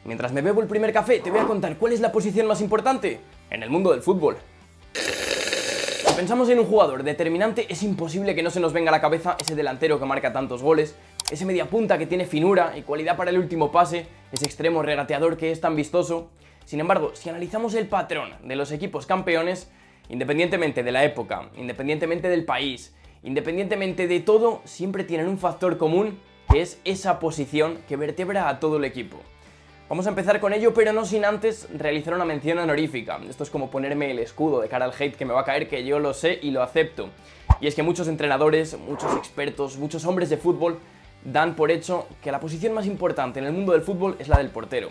Mientras me bebo el primer café, te voy a contar cuál es la posición más importante en el mundo del fútbol. Si pensamos en un jugador determinante, es imposible que no se nos venga a la cabeza ese delantero que marca tantos goles, ese mediapunta que tiene finura y cualidad para el último pase, ese extremo regateador que es tan vistoso. Sin embargo, si analizamos el patrón de los equipos campeones, independientemente de la época, independientemente del país, independientemente de todo, siempre tienen un factor común, que es esa posición que vertebra a todo el equipo. Vamos a empezar con ello, pero no sin antes realizar una mención honorífica. Esto es como ponerme el escudo de cara al hate que me va a caer, que yo lo sé y lo acepto. Y es que muchos entrenadores, muchos expertos, muchos hombres de fútbol dan por hecho que la posición más importante en el mundo del fútbol es la del portero.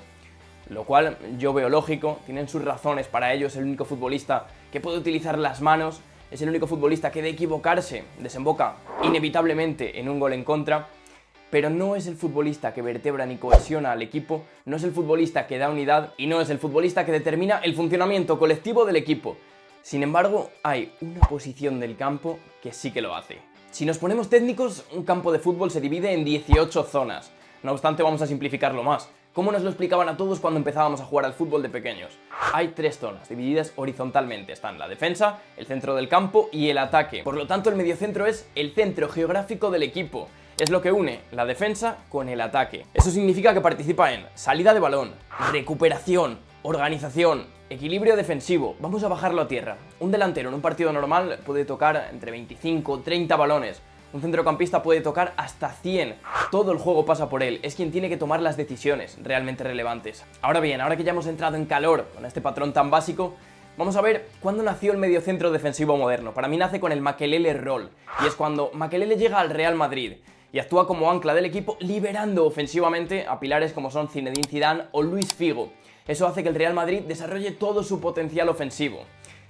Lo cual yo veo lógico, tienen sus razones para ello, es el único futbolista que puede utilizar las manos, es el único futbolista que de equivocarse desemboca inevitablemente en un gol en contra. Pero no es el futbolista que vertebra ni cohesiona al equipo, no es el futbolista que da unidad y no es el futbolista que determina el funcionamiento colectivo del equipo. Sin embargo, hay una posición del campo que sí que lo hace. Si nos ponemos técnicos, un campo de fútbol se divide en 18 zonas. No obstante, vamos a simplificarlo más. ¿Cómo nos lo explicaban a todos cuando empezábamos a jugar al fútbol de pequeños? Hay 3 zonas divididas horizontalmente. Están la defensa, el centro del campo y el ataque. Por lo tanto, el mediocentro es el centro geográfico del equipo. Es lo que une la defensa con el ataque. Eso significa que participa en salida de balón, recuperación, organización, equilibrio defensivo. Vamos a bajarlo a tierra. Un delantero en un partido normal puede tocar entre 25 o 30 balones. Un centrocampista puede tocar hasta 100. Todo el juego pasa por él. Es quien tiene que tomar las decisiones realmente relevantes. Ahora bien, ahora que ya hemos entrado en calor con este patrón tan básico, vamos a ver cuándo nació el mediocentro defensivo moderno. Para mí nace con el Makelele rol. Y es cuando Makelele llega al Real Madrid y actúa como ancla del equipo, liberando ofensivamente a pilares como son Zinedine Zidane o Luis Figo. Eso hace que el Real Madrid desarrolle todo su potencial ofensivo.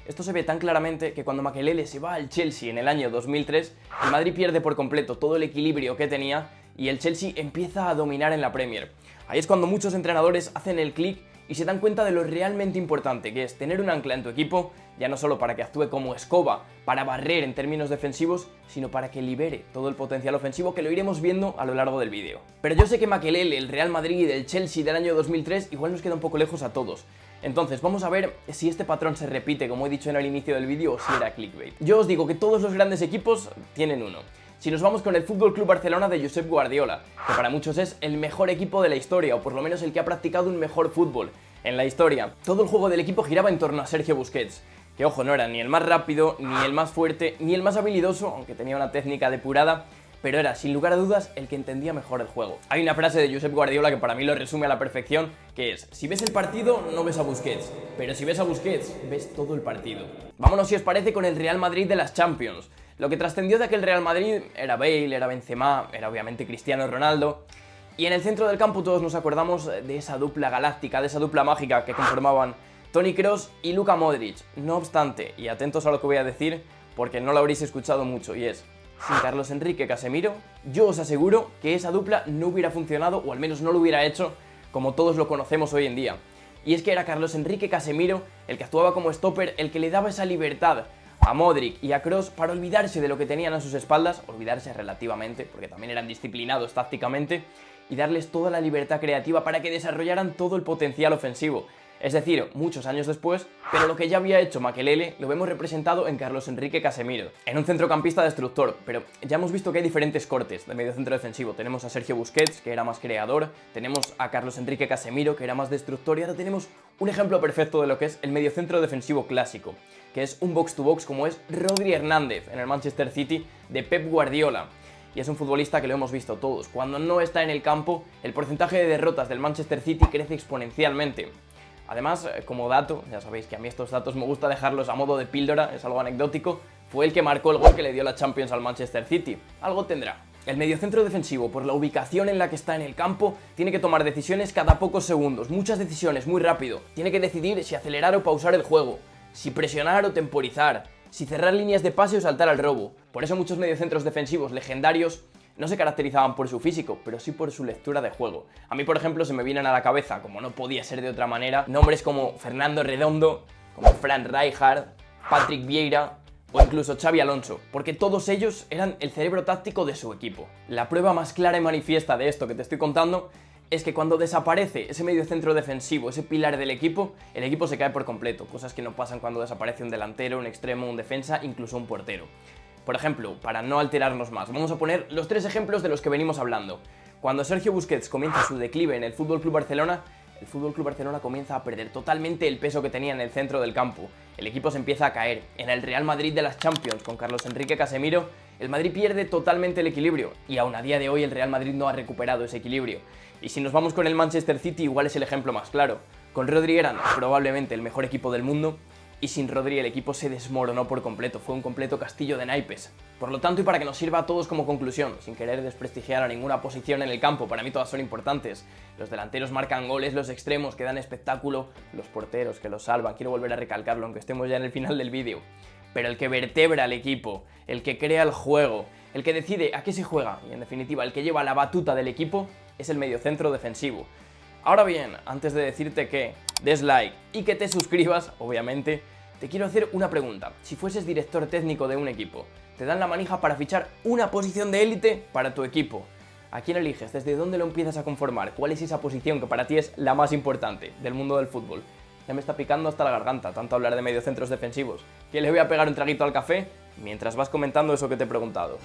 Esto se ve tan claramente que cuando Makelele se va al Chelsea en el año 2003, el Madrid pierde por completo todo el equilibrio que tenía y el Chelsea empieza a dominar en la Premier. Ahí es cuando muchos entrenadores hacen el clic y se dan cuenta de lo realmente importante que es tener un ancla en tu equipo, ya no solo para que actúe como escoba, para barrer en términos defensivos, sino para que libere todo el potencial ofensivo, que lo iremos viendo a lo largo del vídeo. Pero yo sé que Makelele, el Real Madrid, el Chelsea del año 2003, igual nos queda un poco lejos a todos. Entonces, vamos a ver si este patrón se repite, como he dicho en el inicio del vídeo, o si era clickbait. Yo os digo que todos los grandes equipos tienen uno. Si nos vamos con el FC Barcelona de Josep Guardiola, que para muchos es el mejor equipo de la historia, o por lo menos el que ha practicado un mejor fútbol en la historia, todo el juego del equipo giraba en torno a Sergio Busquets, que ojo, no era ni el más rápido, ni el más fuerte, ni el más habilidoso, aunque tenía una técnica depurada, pero era, sin lugar a dudas, el que entendía mejor el juego. Hay una frase de Josep Guardiola que para mí lo resume a la perfección, que es: si ves el partido, no ves a Busquets, pero si ves a Busquets, ves todo el partido. Vámonos, si os parece, con el Real Madrid de las Champions. Lo que trascendió de aquel Real Madrid era Bale, era Benzema, era obviamente Cristiano Ronaldo. Y en el centro del campo todos nos acordamos de esa dupla galáctica, de esa dupla mágica que conformaban Toni Kroos y Luka Modric. No obstante, y atentos a lo que voy a decir, porque no lo habréis escuchado mucho, y es: sin Carlos Enrique Casemiro, yo os aseguro que esa dupla no hubiera funcionado, o al menos no lo hubiera hecho como todos lo conocemos hoy en día. Y es que era Carlos Enrique Casemiro el que actuaba como stopper, el que le daba esa libertad a Modric y a Kroos para olvidarse de lo que tenían a sus espaldas, olvidarse relativamente, porque también eran disciplinados tácticamente, y darles toda la libertad creativa para que desarrollaran todo el potencial ofensivo. Es decir, muchos años después, pero lo que ya había hecho Makelele lo vemos representado en Carlos Enrique Casemiro, en un centrocampista destructor. Pero ya hemos visto que hay diferentes cortes de mediocentro defensivo. Tenemos a Sergio Busquets, que era más creador, tenemos a Carlos Enrique Casemiro, que era más destructor, y ahora tenemos un ejemplo perfecto de lo que es el mediocentro defensivo clásico, que es un box-to-box como es Rodri Hernández en el Manchester City de Pep Guardiola. Y es un futbolista que lo hemos visto todos. Cuando no está en el campo, el porcentaje de derrotas del Manchester City crece exponencialmente. Además, como dato, ya sabéis que a mí estos datos me gusta dejarlos a modo de píldora, es algo anecdótico, fue el que marcó el gol que le dio la Champions al Manchester City. Algo tendrá. El mediocentro defensivo, por la ubicación en la que está en el campo, tiene que tomar decisiones cada pocos segundos, muchas decisiones, muy rápido. Tiene que decidir si acelerar o pausar el juego, si presionar o temporizar, si cerrar líneas de pase o saltar al robo. Por eso muchos mediocentros defensivos legendarios no se caracterizaban por su físico, pero sí por su lectura de juego. A mí, por ejemplo, se me vienen a la cabeza, como no podía ser de otra manera, nombres como Fernando Redondo, como Frank Rijkaard, Patrick Vieira o incluso Xabi Alonso, porque todos ellos eran el cerebro táctico de su equipo. La prueba más clara y manifiesta de esto que te estoy contando es que cuando desaparece ese mediocentro defensivo, ese pilar del equipo, el equipo se cae por completo, cosas que no pasan cuando desaparece un delantero, un extremo, un defensa, incluso un portero. Por ejemplo, para no alterarnos más, vamos a poner los 3 ejemplos de los que venimos hablando. Cuando Sergio Busquets comienza su declive en el FC Barcelona, el FC Barcelona comienza a perder totalmente el peso que tenía en el centro del campo. El equipo se empieza a caer. En el Real Madrid de las Champions, con Carlos Enrique Casemiro, el Madrid pierde totalmente el equilibrio. Y aún a día de hoy el Real Madrid no ha recuperado ese equilibrio. Y si nos vamos con el Manchester City, igual es el ejemplo más claro. Con Rodri eran probablemente el mejor equipo del mundo, y sin Rodri el equipo se desmoronó por completo, fue un completo castillo de naipes. Por lo tanto, y para que nos sirva a todos como conclusión, sin querer desprestigiar a ninguna posición en el campo, para mí todas son importantes. Los delanteros marcan goles, los extremos que dan espectáculo, los porteros que los salvan, quiero volver a recalcarlo aunque estemos ya en el final del vídeo. Pero el que vertebra al equipo, el que crea el juego, el que decide a qué se juega y en definitiva el que lleva la batuta del equipo es el mediocentro defensivo. Ahora bien, antes de decirte que des like y que te suscribas, obviamente, te quiero hacer una pregunta. Si fueses director técnico de un equipo, te dan la manija para fichar una posición de élite para tu equipo. ¿A quién eliges? ¿Desde dónde lo empiezas a conformar? ¿Cuál es esa posición que para ti es la más importante del mundo del fútbol? Ya me está picando hasta la garganta, tanto hablar de mediocentros defensivos, que le voy a pegar un traguito al café mientras vas comentando eso que te he preguntado.